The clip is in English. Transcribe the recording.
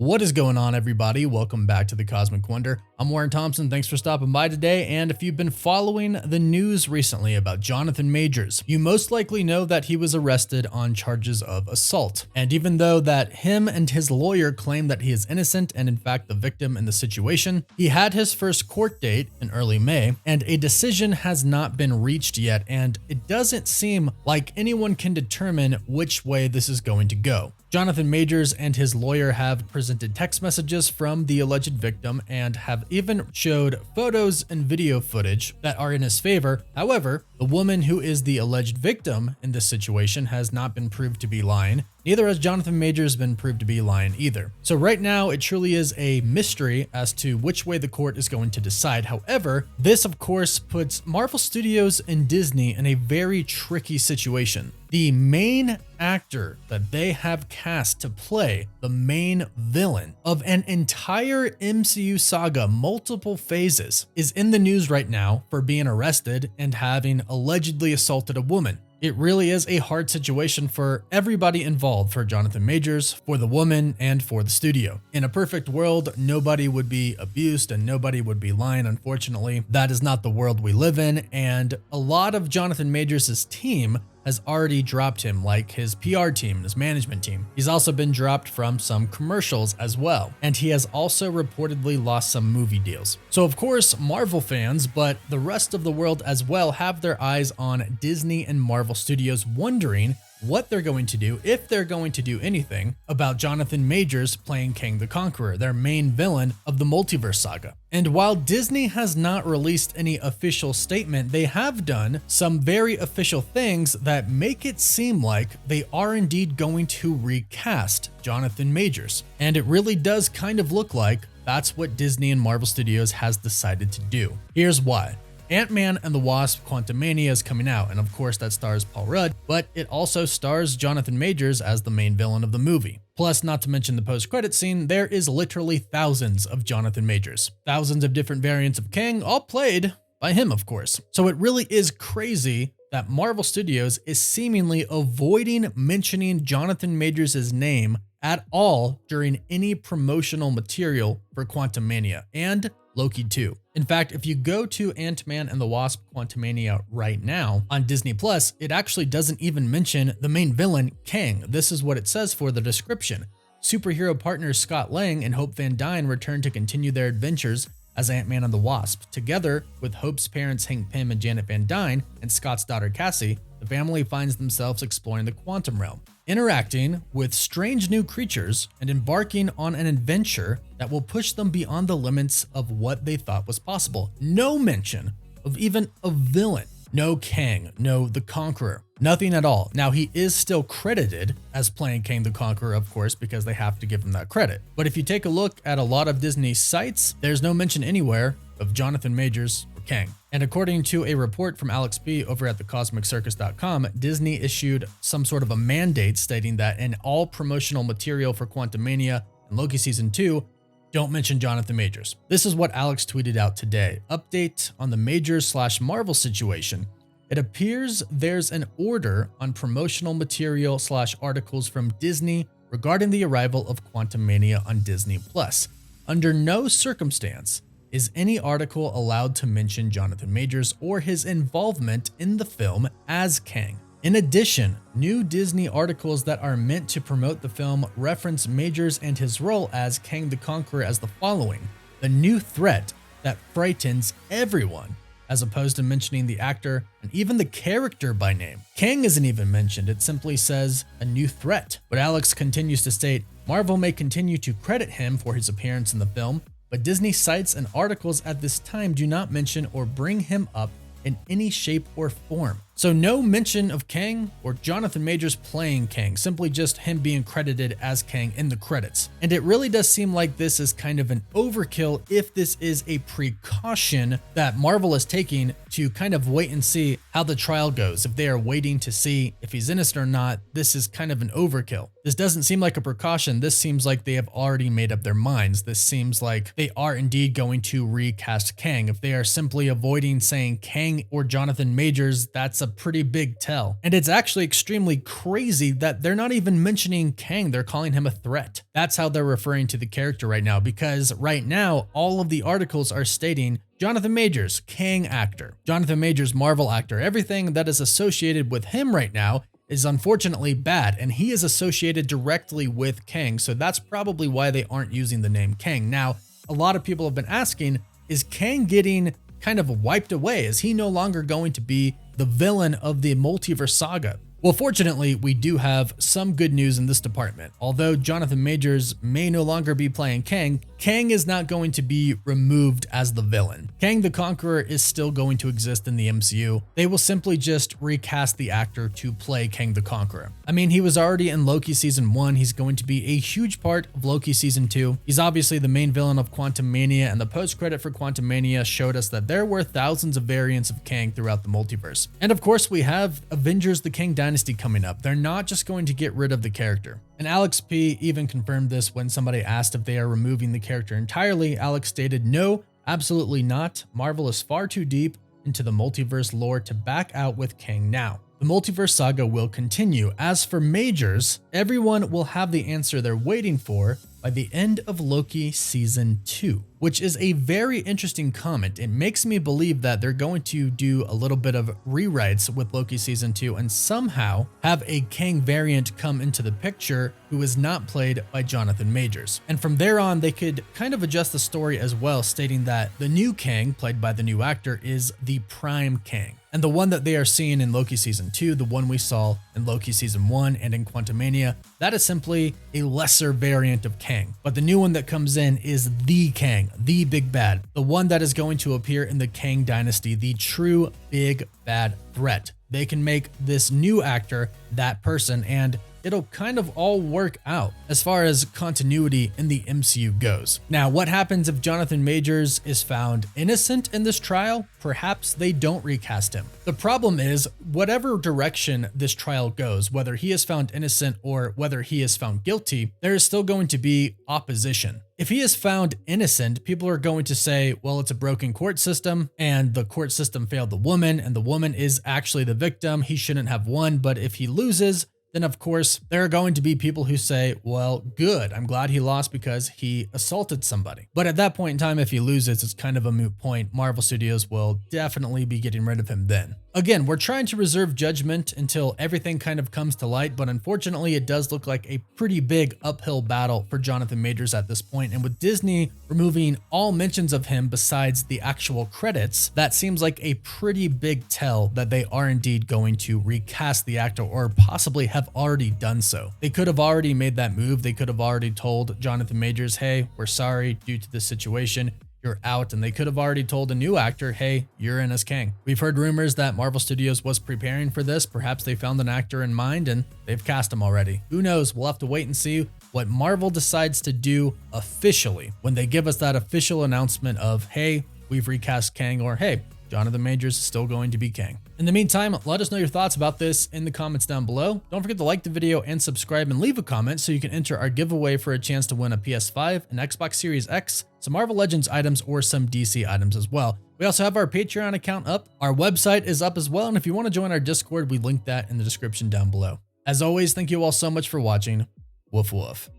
What is going on, everybody? Welcome back to the Cosmic Wonder. I'm Warren Thompson. Thanks for stopping by today. And if you've been following the news recently about Jonathan Majors, you most likely know that he was arrested on charges of assault. And even though that him and his lawyer claim that he is innocent and in fact the victim in the situation, he had his first court date in early May, and a decision has not been reached yet. And it doesn't seem like anyone can determine which way this is going to go. Jonathan Majors and his lawyer have presented text messages from the alleged victim and have even showed photos and video footage that are in his favor. However, the woman who is the alleged victim in this situation has not been proved to be lying. Neither has Jonathan Majors been proved to be lying either. So right now, it truly is a mystery as to which way the court is going to decide. However, this of course puts Marvel Studios and Disney in a very tricky situation. The main actor that they have cast to play the main villain of an entire MCU saga, multiple phases, is in the news right now for being arrested and having allegedly assaulted a woman. It really is a hard situation for everybody involved, for Jonathan Majors, for the woman, and for the studio. In a perfect world, nobody would be abused and nobody would be lying. Unfortunately, that is not the world we live in, and a lot of Jonathan Majors' team has already dropped him, like his PR team and his management team. He's also been dropped from some commercials as well, and he has also reportedly lost some movie deals. So of course, Marvel fans, but the rest of the world as well, have their eyes on Disney and Marvel Studios, wondering what they're going to do, if they're going to do anything, about Jonathan Majors playing Kang the Conqueror, their main villain of the multiverse saga. And while Disney has not released any official statement, they have done some very official things that make it seem like they are indeed going to recast Jonathan Majors. And it really does kind of look like that's what Disney and Marvel Studios has decided to do. Here's why. Ant-Man and the Wasp Quantumania is coming out, and of course that stars Paul Rudd, but it also stars Jonathan Majors as the main villain of the movie. Plus, not to mention the post-credit scene, there is literally thousands of Jonathan Majors. Thousands of different variants of Kang, all played by him, of course. So it really is crazy that Marvel Studios is seemingly avoiding mentioning Jonathan Majors' name at all during any promotional material for Quantumania and Loki 2. In fact, if you go to Ant-Man and the Wasp Quantumania right now on Disney+, it actually doesn't even mention the main villain, Kang. This is what it says for the description. Superhero partners Scott Lang and Hope Van Dyne return to continue their adventures as Ant-Man and the Wasp. Together with Hope's parents Hank Pym and Janet Van Dyne and Scott's daughter Cassie, the family finds themselves exploring the quantum realm, interacting with strange new creatures and embarking on an adventure that will push them beyond the limits of what they thought was possible. No mention of even a villain. No Kang, no the Conqueror, nothing at all. Now, he is still credited as playing Kang the Conqueror, of course, because they have to give him that credit. But if you take a look at a lot of Disney sites, there's no mention anywhere of Jonathan Majors or Kang. And according to a report from Alex B over at thecosmiccircus.com, Disney issued some sort of a mandate stating that in all promotional material for Quantumania and Loki Season 2, don't mention Jonathan Majors. This is what Alex tweeted out today. Update on the Majors/Marvel situation. It appears there's an order on promotional material/articles from Disney regarding the arrival of Quantumania on Disney+. Under no circumstance is any article allowed to mention Jonathan Majors or his involvement in the film as Kang. In addition, new Disney articles that are meant to promote the film reference Majors and his role as Kang the Conqueror as the following: the new threat that frightens everyone, as opposed to mentioning the actor and even the character by name. Kang isn't even mentioned, it simply says a new threat. But Alex continues to state, Marvel may continue to credit him for his appearance in the film, but Disney sites and articles at this time do not mention or bring him up in any shape or form. So no mention of Kang or Jonathan Majors playing Kang, simply just him being credited as Kang in the credits. And it really does seem like this is kind of an overkill if this is a precaution that Marvel is taking to kind of wait and see how the trial goes. If they are waiting to see if he's innocent or not, this is kind of an overkill. This doesn't seem like a precaution. This seems like they have already made up their minds. This seems like they are indeed going to recast Kang. If they are simply avoiding saying Kang or Jonathan Majors, that's a pretty big tell. And it's actually extremely crazy that they're not even mentioning Kang. They're calling him a threat. That's how they're referring to the character right now, because right now, all of the articles are stating Jonathan Majors, Kang actor. Jonathan Majors, Marvel actor. Everything that is associated with him right now is unfortunately bad, and he is associated directly with Kang, so that's probably why they aren't using the name Kang. Now, a lot of people have been asking, is Kang getting kind of wiped away? Is he no longer going to be the villain of the multiverse saga? Well, fortunately, we do have some good news in this department. Although Jonathan Majors may no longer be playing Kang, Kang is not going to be removed as the villain. Kang the Conqueror is still going to exist in the MCU. They will simply just recast the actor to play Kang the Conqueror. I mean, he was already in Loki Season 1. He's going to be a huge part of Loki Season 2. He's obviously the main villain of Quantumania, and the post-credit for Quantumania showed us that there were thousands of variants of Kang throughout the multiverse. And of course, we have Avengers the Kang Dynasty coming up. They're not just going to get rid of the character. And Alex P even confirmed this when somebody asked if they are removing the character entirely. Alex stated, "No, absolutely not. Marvel is far too deep into the multiverse lore to back out with Kang now. The multiverse saga will continue. As for Majors, everyone will have the answer they're waiting for by the end of Loki Season 2, which is a very interesting comment. It makes me believe that they're going to do a little bit of rewrites with Loki Season 2 and somehow have a Kang variant come into the picture who is not played by Jonathan Majors. And from there on, they could kind of adjust the story as well, stating that the new Kang, played by the new actor, is the Prime Kang. And the one that they are seeing in Loki Season 2, the one we saw in Loki Season 1 and in Quantumania, that is simply a lesser variant of Kang. But the new one that comes in is the Kang, the big bad, the one that is going to appear in the Kang Dynasty, the true big bad threat. They can make this new actor that person, and it'll kind of all work out as far as continuity in the MCU goes. Now, what happens if Jonathan Majors is found innocent in this trial? Perhaps they don't recast him. The problem is, whatever direction this trial goes, whether he is found innocent or whether he is found guilty, there is still going to be opposition. If he is found innocent, people are going to say, well, it's a broken court system and the court system failed the woman and the woman is actually the victim. He shouldn't have won. But if he loses, then of course, there are going to be people who say, well, good, I'm glad he lost because he assaulted somebody. But at that point in time, if he loses, it's kind of a moot point. Marvel Studios will definitely be getting rid of him then. Again, we're trying to reserve judgment until everything kind of comes to light, but unfortunately, it does look like a pretty big uphill battle for Jonathan Majors at this point. And with Disney removing all mentions of him besides the actual credits, that seems like a pretty big tell that they are indeed going to recast the actor, or possibly have already done so. They could have already made that move. They could have already told Jonathan Majors, hey, we're sorry due to this situation, you're out. And they could have already told a new actor, hey, you're in as Kang. We've heard rumors that Marvel Studios was preparing for this. Perhaps they found an actor in mind and they've cast him already. Who knows? We'll have to wait and see what Marvel decides to do officially when they give us that official announcement of, hey, we've recast Kang, or hey, Jonathan Majors is still going to be Kang. In the meantime, let us know your thoughts about this in the comments down below. Don't forget to like the video and subscribe and leave a comment so you can enter our giveaway for a chance to win a PS5, an Xbox Series X, some Marvel Legends items, or some DC items as well. We also have our Patreon account up. Our website is up as well. And if you want to join our Discord, we link that in the description down below. As always, thank you all so much for watching. Woof woof.